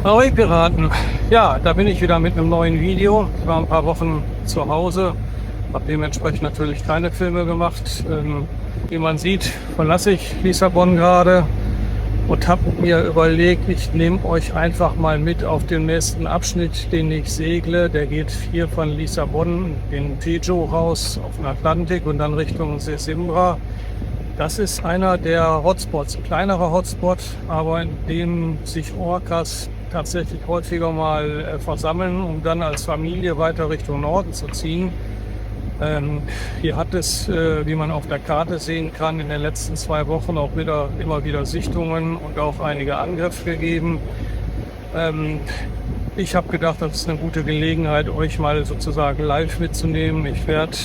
Ahoi Piraten! Ja, da bin ich wieder mit einem neuen Video. Ich war ein paar Wochen zu Hause, habe dementsprechend natürlich keine Filme gemacht. Wie man sieht, verlasse ich Lissabon gerade und habe mir überlegt, ich nehme euch einfach mal mit auf den nächsten Abschnitt, den ich segle. Der geht hier von Lissabon in Tejo raus auf den Atlantik und dann Richtung Sesimbra. Das ist einer der Hotspots, ein kleinerer Hotspot, aber in dem sich Orcas tatsächlich häufiger mal versammeln, um dann als Familie weiter Richtung Norden zu ziehen. Hier hat es, wie man auf der Karte sehen kann, in den letzten 2 Wochen auch immer wieder Sichtungen und auch einige Angriffe gegeben. Ich habe gedacht, das ist eine gute Gelegenheit, euch mal sozusagen live mitzunehmen. Ich werde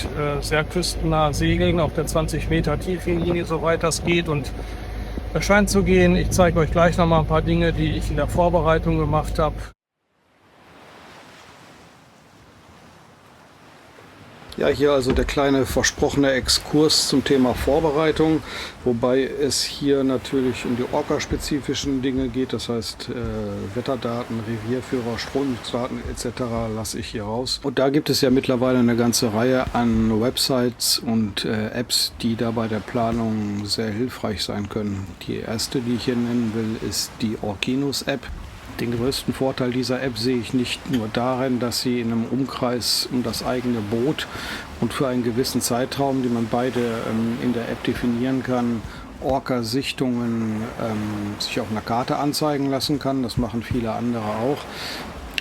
sehr küstennah segeln, auf der 20 Meter Tiefenlinie, soweit das geht. Und es scheint zu gehen. Ich zeige euch gleich noch mal ein paar Dinge, die ich in der Vorbereitung gemacht habe. Ja, hier also der kleine versprochene Exkurs zum Thema Vorbereitung, wobei es hier natürlich um die Orca-spezifischen Dinge geht, das heißt Wetterdaten, Revierführer, Strömungsdaten etc. lasse ich hier raus. Und da gibt es ja mittlerweile eine ganze Reihe an Websites und Apps, die da bei der Planung sehr hilfreich sein können. Die erste, die ich hier nennen will, ist die Orcinus-App. Den größten Vorteil dieser App sehe ich nicht nur darin, dass sie in einem Umkreis um das eigene Boot und für einen gewissen Zeitraum, den man beide in der App definieren kann, Orca-Sichtungen sich auf einer Karte anzeigen lassen kann. Das machen viele andere auch.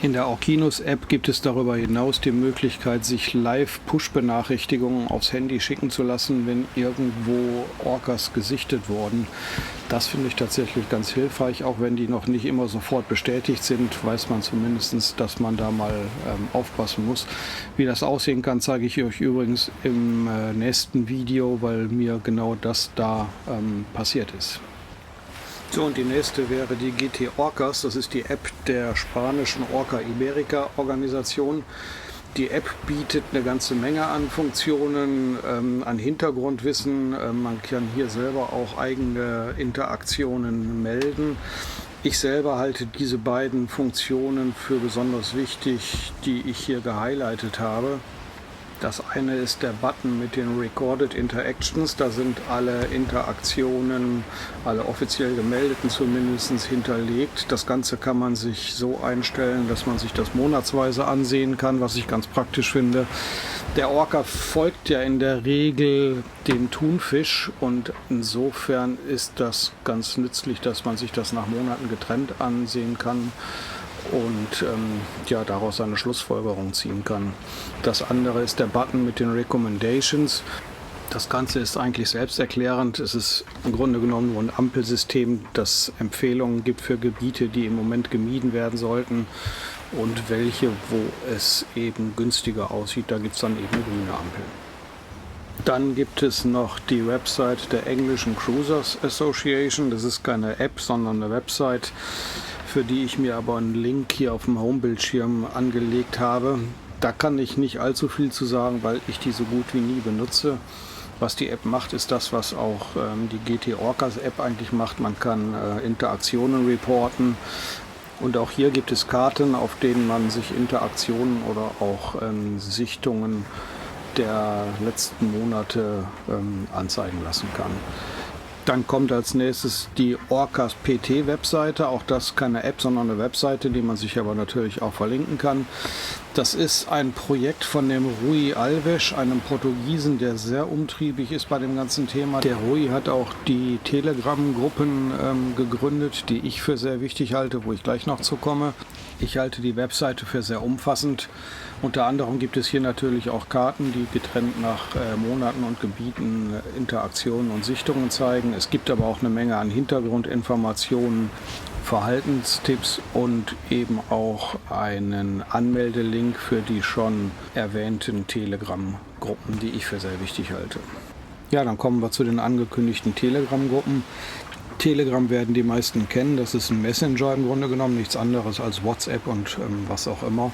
In der Orcinus-App gibt es darüber hinaus die Möglichkeit, sich Live-Push-Benachrichtigungen aufs Handy schicken zu lassen, wenn irgendwo Orcas gesichtet wurden. Das finde ich tatsächlich ganz hilfreich, auch wenn die noch nicht immer sofort bestätigt sind, weiß man zumindest, dass man da mal aufpassen muss. Wie das aussehen kann, zeige ich euch übrigens im nächsten Video, weil mir genau das da passiert ist. So, und die nächste wäre die GT Orcas. Das ist die App der spanischen Orca Iberica Organisation. Die App bietet eine ganze Menge an Funktionen, an Hintergrundwissen. Man kann hier selber auch eigene Interaktionen melden. Ich selber halte diese beiden Funktionen für besonders wichtig, die ich hier gehighlightet habe. Das eine ist der Button mit den Recorded Interactions. Da sind alle Interaktionen, alle offiziell gemeldeten zumindest, hinterlegt. Das Ganze kann man sich so einstellen, dass man sich das monatsweise ansehen kann, was ich ganz praktisch finde. Der Orca folgt ja in der Regel dem Thunfisch und insofern ist das ganz nützlich, dass man sich das nach Monaten getrennt ansehen kann und ja, daraus eine Schlussfolgerung ziehen kann. Das andere ist der Button mit den Recommendations. Das Ganze ist eigentlich selbsterklärend. Es ist im Grunde genommen nur ein Ampelsystem, das Empfehlungen gibt für Gebiete, die im Moment gemieden werden sollten und welche, wo es eben günstiger aussieht. Da gibt es dann eben eine grüne Ampel. Dann gibt es noch die Website der englischen Cruisers Association. Das ist keine App, sondern eine Website, für die ich mir aber einen Link hier auf dem Homebildschirm angelegt habe. Da kann ich nicht allzu viel zu sagen, weil ich die so gut wie nie benutze. Was die App macht, ist das, was auch die GT Orcas App eigentlich macht. Man kann Interaktionen reporten und auch hier gibt es Karten, auf denen man sich Interaktionen oder auch Sichtungen der letzten Monate anzeigen lassen kann. Dann kommt als nächstes die Orcas PT Webseite, auch das keine App, sondern eine Webseite, die man sich aber natürlich auch verlinken kann. Das ist ein Projekt von dem Rui Alves, einem Portugiesen, der sehr umtriebig ist bei dem ganzen Thema. Der Rui hat auch die Telegram-Gruppen gegründet, die ich für sehr wichtig halte, wo ich gleich noch zu komme. Ich halte die Webseite für sehr umfassend. Unter anderem gibt es hier natürlich auch Karten, die getrennt nach Monaten und Gebieten Interaktionen und Sichtungen zeigen. Es gibt aber auch eine Menge an Hintergrundinformationen, Verhaltenstipps und eben auch einen Anmeldelink für die schon erwähnten Telegram-Gruppen, die ich für sehr wichtig halte. Ja, dann kommen wir zu den angekündigten Telegram-Gruppen. Telegram werden die meisten kennen, das ist ein Messenger im Grunde genommen, nichts anderes als WhatsApp und was auch immer.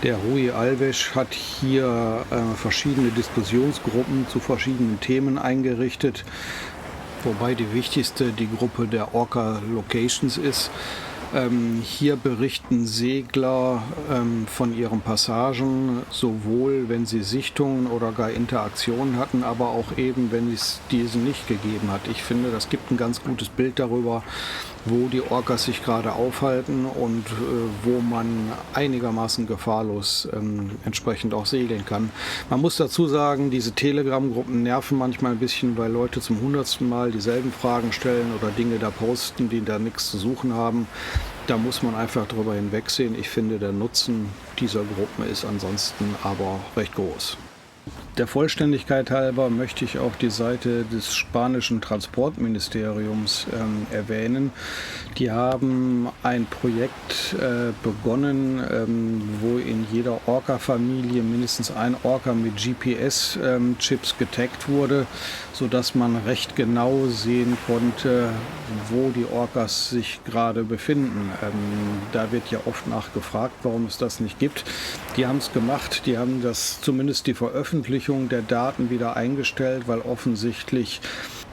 Der Rui Alves hat hier verschiedene Diskussionsgruppen zu verschiedenen Themen eingerichtet, wobei die wichtigste die Gruppe der Orca Locations ist. Hier berichten Segler von ihren Passagen, sowohl wenn sie Sichtungen oder gar Interaktionen hatten, aber auch eben, wenn es diese nicht gegeben hat. Ich finde, das gibt ein ganz gutes Bild darüber, wo die Orcas sich gerade aufhalten und wo man einigermaßen gefahrlos entsprechend auch segeln kann. Man muss dazu sagen, diese Telegram-Gruppen nerven manchmal ein bisschen, weil Leute zum 100. Mal dieselben Fragen stellen oder Dinge da posten, die da nichts zu suchen haben. Da muss man einfach drüber hinwegsehen. Ich finde, der Nutzen dieser Gruppen ist ansonsten aber recht groß. Der Vollständigkeit halber möchte ich auch die Seite des spanischen Transportministeriums erwähnen. Die haben ein Projekt begonnen, wo in jeder Orca-Familie mindestens ein Orca mit GPS-Chips getaggt wurde, sodass man recht genau sehen konnte, wo die Orcas sich gerade befinden. Da wird ja oft nachgefragt, warum es das nicht gibt. Die haben es gemacht, die haben das zumindest die Veröffentlichung der Daten wieder eingestellt, weil offensichtlich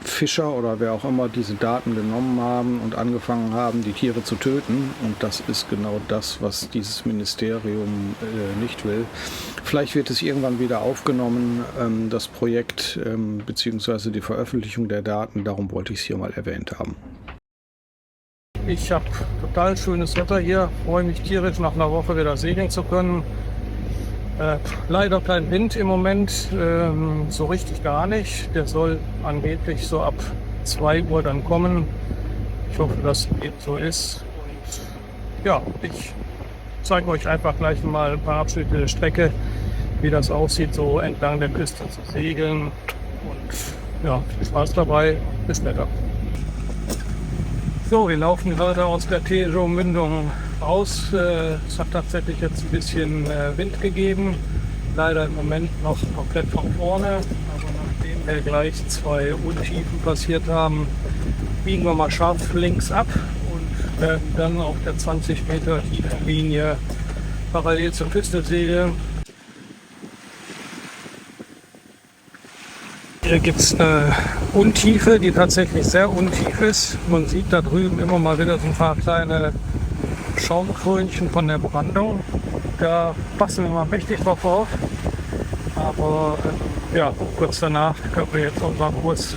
Fischer oder wer auch immer diese Daten genommen haben und angefangen haben, die Tiere zu töten. Und das ist genau das, was dieses Ministerium nicht will. Vielleicht wird es irgendwann wieder aufgenommen, das Projekt bzw. die Veröffentlichung der Daten. Darum wollte ich es hier mal erwähnt haben. Ich habe total schönes Wetter hier, freue mich tierisch, nach einer Woche wieder segeln zu können. Leider kein Wind im Moment, so richtig gar nicht. Der soll angeblich so ab 2 Uhr dann kommen. Ich hoffe, dass es eben so ist. Und ja, ich zeige euch einfach gleich mal ein paar Abschnitte der Strecke, wie das aussieht, so entlang der Küste zu segeln. Und ja, viel Spaß dabei. Bis später. So, wir laufen gerade aus der Tejo-Mündung raus. Es hat tatsächlich jetzt ein bisschen Wind gegeben. Leider im Moment noch komplett von vorne. Aber nachdem wir gleich 2 Untiefen passiert haben, biegen wir mal scharf links ab und werden dann auf der 20 Meter tiefen Linie parallel zur Küste segeln. Hier gibt es eine Untiefe, die tatsächlich sehr untief ist. Man sieht da drüben immer mal wieder so ein paar kleine Schaumkrönchen von der Brandung. Da passen wir mal mächtig drauf auf. Aber ja, kurz danach können wir jetzt unseren Kurs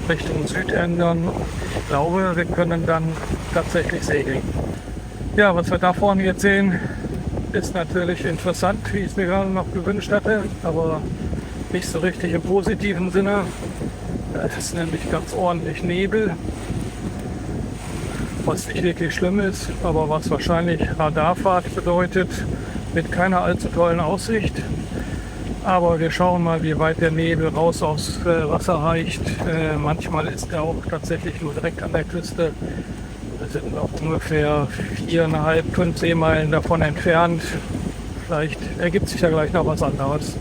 Richtung Süd ändern. Ich glaube, wir können dann tatsächlich segeln. Ja, was wir da vorne jetzt sehen, ist natürlich interessant, wie ich es mir gerade noch gewünscht hatte. Aber nicht so richtig im positiven Sinne. Es ist nämlich ganz ordentlich Nebel, was nicht wirklich schlimm ist, aber was wahrscheinlich Radarfahrt bedeutet, mit keiner allzu tollen Aussicht. Aber wir schauen mal, wie weit der Nebel raus aufs Wasser reicht. Manchmal ist er auch tatsächlich nur direkt an der Küste. Wir sind noch ungefähr 4,5, 5 Seemeilen davon entfernt. Vielleicht ergibt sich ja gleich noch was anderes.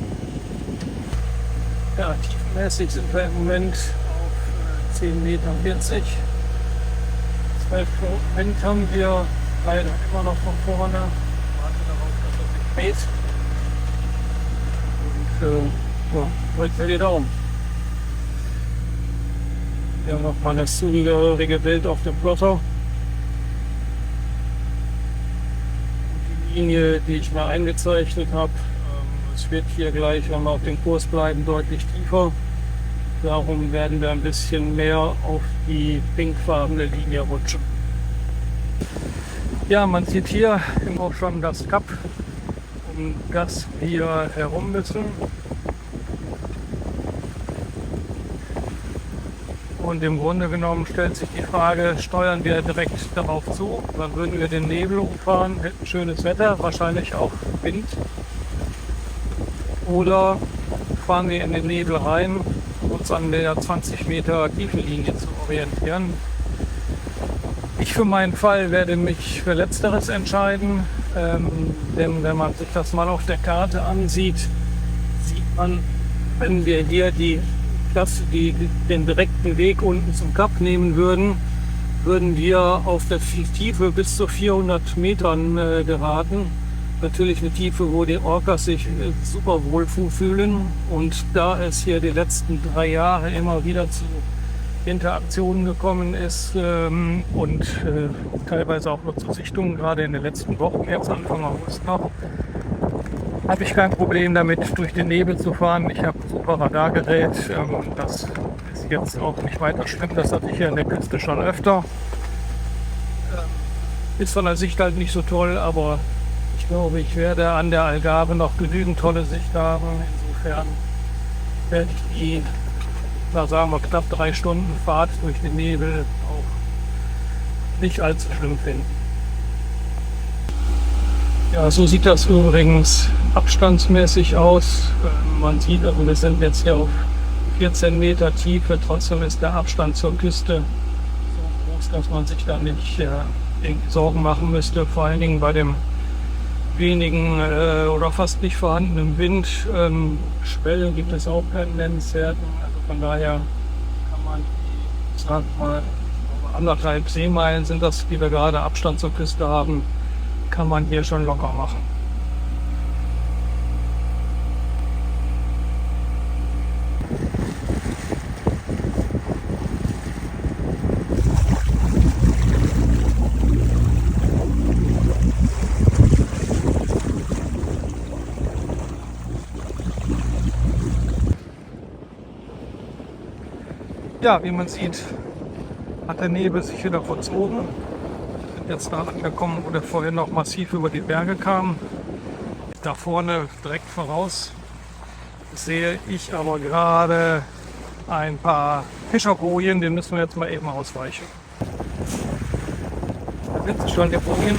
Ja, tiefenmäßig sind wir im Moment auf 10,40 Meter. 12 Wind haben wir leider immer noch von vorne. Warte darauf, dass er sich dreht. Und ja, drückt mir die Daumen. Wir haben noch mal das zugehörige Bild auf dem Plotter. Die Linie, die ich mal eingezeichnet habe. Es wird hier gleich, wenn wir auf dem Kurs bleiben, deutlich tiefer. Darum werden wir ein bisschen mehr auf die pinkfarbene Linie rutschen. Ja, man sieht hier auch schon das Kap, um das wir herum müssen. Und im Grunde genommen stellt sich die Frage, steuern wir direkt darauf zu, dann würden wir den Nebel umfahren, hätten schönes Wetter, wahrscheinlich auch Wind. Oder fahren wir in den Nebel rein, uns an der 20 Meter Tiefenlinie zu orientieren. Ich für meinen Fall werde mich für Letzteres entscheiden, denn wenn man sich das mal auf der Karte ansieht, sieht man, wenn wir hier den direkten Weg unten zum Kap nehmen würden, würden wir auf der Tiefe bis zu 400 Metern geraten. Natürlich eine Tiefe, wo die Orcas sich super wohl fühlen. Und da es hier die letzten 3 Jahre immer wieder zu Interaktion gekommen ist und teilweise auch nur zur Sichtung, gerade in den letzten Wochen, jetzt Anfang August noch, habe ich kein Problem damit, durch den Nebel zu fahren. Ich habe ein super Radargerät, das ist jetzt auch nicht weiter schlimm, das hatte ich hier an der Küste schon öfter. Ist von der Sicht halt nicht so toll, aber ich glaube, ich werde an der Algarve noch genügend tolle Sicht haben. Insofern werde ich die, sagen wir, knapp 3 Stunden Fahrt durch den Nebel auch nicht allzu schlimm finden. Ja, so sieht das übrigens abstandsmäßig aus. Man sieht, also wir sind jetzt hier auf 14 Meter Tiefe, trotzdem ist der Abstand zur Küste so groß, dass man sich da nicht Sorgen machen müsste, vor allen Dingen bei dem wenigen oder fast nicht vorhandenen Wind. Schwellen gibt es auch keinen nennenswerten, also von daher kann man, sagen wir mal, 1,5 Seemeilen sind das, die wir gerade Abstand zur Küste haben, kann man hier schon locker machen. Ja, wie man sieht, hat der Nebel sich wieder verzogen. Wir sind jetzt da angekommen, wo der vorhin noch massiv über die Berge kam. Da vorne direkt voraus sehe ich aber gerade ein paar Fischerbojen, den müssen wir jetzt mal eben ausweichen. Da sind sie schon, die Bojen.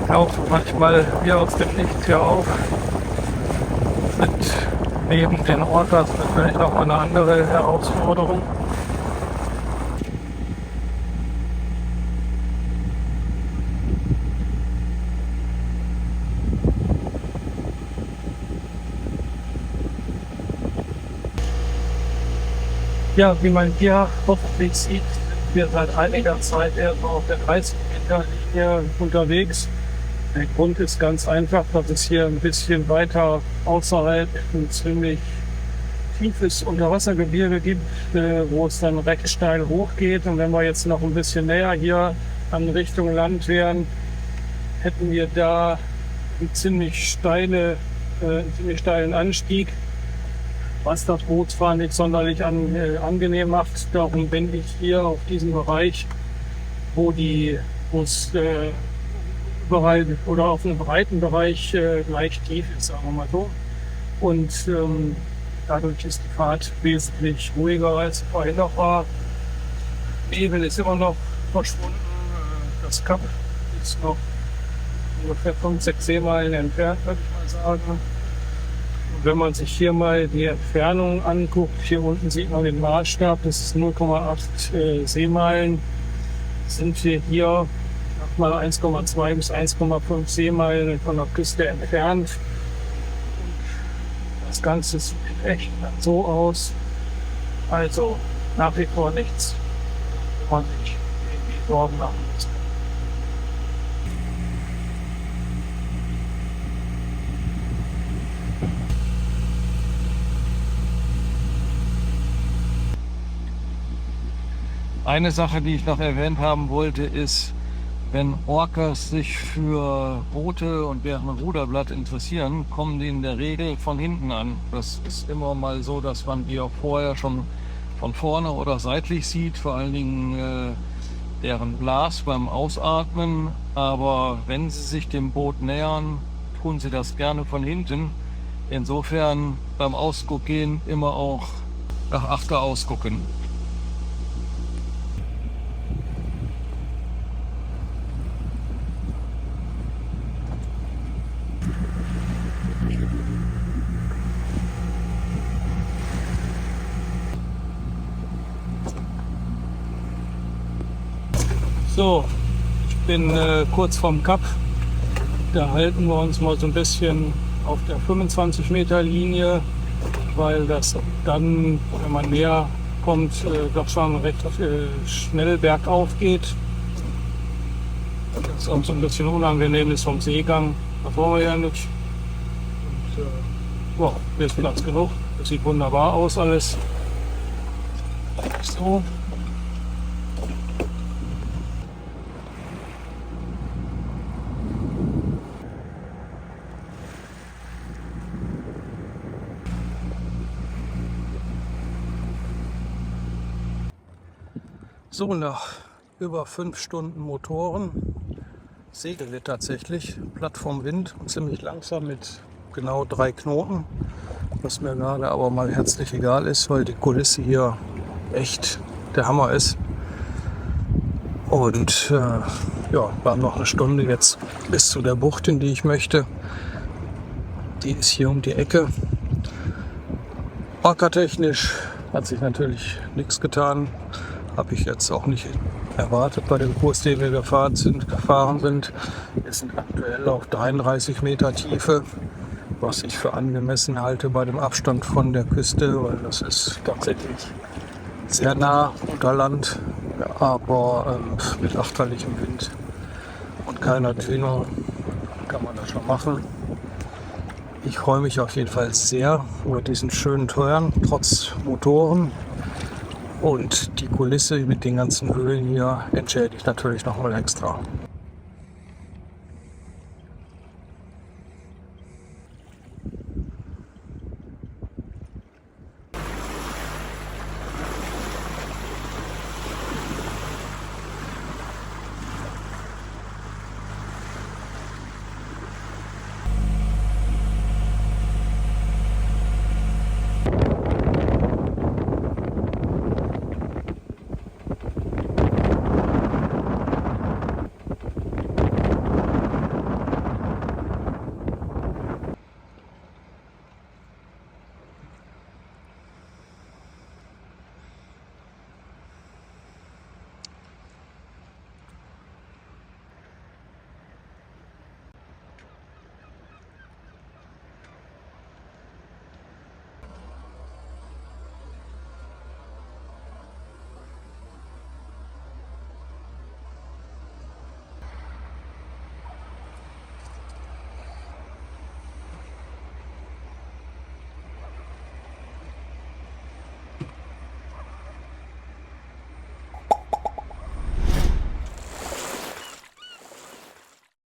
Tauchen manchmal wie aus dem Nichts hier auf. Sind neben den Orcas natürlich noch eine andere Herausforderung. Ja, wie man hier hoffentlich sieht, sind wir seit einiger Zeit erst auf der 30-Meter-Linie unterwegs. Der Grund ist ganz einfach, dass es hier ein bisschen weiter außerhalb ein ziemlich tiefes Unterwassergebirge gibt, wo es dann recht steil hochgeht. Und wenn wir jetzt noch ein bisschen näher hier an Richtung Land wären, hätten wir da einen ziemlich steilen Anstieg, was das Bootsfahren nicht sonderlich angenehm macht. Darum bin ich hier auf diesem Bereich, wo es überall oder auf einem breiten Bereich leicht tief ist, sagen wir mal so. Und dadurch ist die Fahrt wesentlich ruhiger als vorhin noch war. Nebel ist immer noch verschwunden. Das Kap ist noch ungefähr 5, 6 Seemeilen entfernt, würde ich mal sagen. Und wenn man sich hier mal die Entfernung anguckt, hier unten sieht man den Maßstab, das ist 0,8 Seemeilen, sind wir hier mal 1,2 bis 1,5 Seemeilen von der Küste entfernt. Das Ganze sieht echt so aus. Also nach wie vor nichts, wo man sich irgendwie Sorgen machen muss. Eine Sache, die ich noch erwähnt haben wollte, ist, wenn Orcas sich für Boote und deren Ruderblatt interessieren, kommen die in der Regel von hinten an. Das ist immer mal so, dass man die auch vorher schon von vorne oder seitlich sieht, vor allen Dingen deren Blas beim Ausatmen. Aber wenn sie sich dem Boot nähern, tun sie das gerne von hinten. Insofern beim Ausguck gehen immer auch nach Achter ausgucken. So, ich bin kurz vorm Kap. Da halten wir uns mal so ein bisschen auf der 25 Meter Linie, weil das dann, wenn man näher kommt, doch schon recht schnell bergauf geht. Das ist auch so ein bisschen unangenehm ist vom Seegang. Das wollen wir ja nicht. Und, hier ist Platz genug. Das sieht wunderbar aus alles. So. So, nach über 5 Stunden Motoren segeln wir tatsächlich platt vom Wind und ziemlich langsam mit genau 3 Knoten, was mir gerade aber mal herzlich egal ist, weil die Kulisse hier echt der Hammer ist. Und ja, wir haben noch eine Stunde jetzt bis zu der Bucht, in die ich möchte. Die ist hier um die Ecke. Orca-technisch hat sich natürlich nichts getan. Habe ich jetzt auch nicht erwartet bei dem Kurs, den wir gefahren sind. Wir sind aktuell auf 33 Meter Tiefe, was ich für angemessen halte bei dem Abstand von der Küste, weil das ist tatsächlich sehr nah unter Land, aber mit achterlichem Wind und keiner Dünung kann man das schon machen. Ich freue mich auf jeden Fall sehr über diesen schönen Turn, trotz Motoren. Und die Kulisse mit den ganzen Höhlen hier entschädigt natürlich nochmal extra.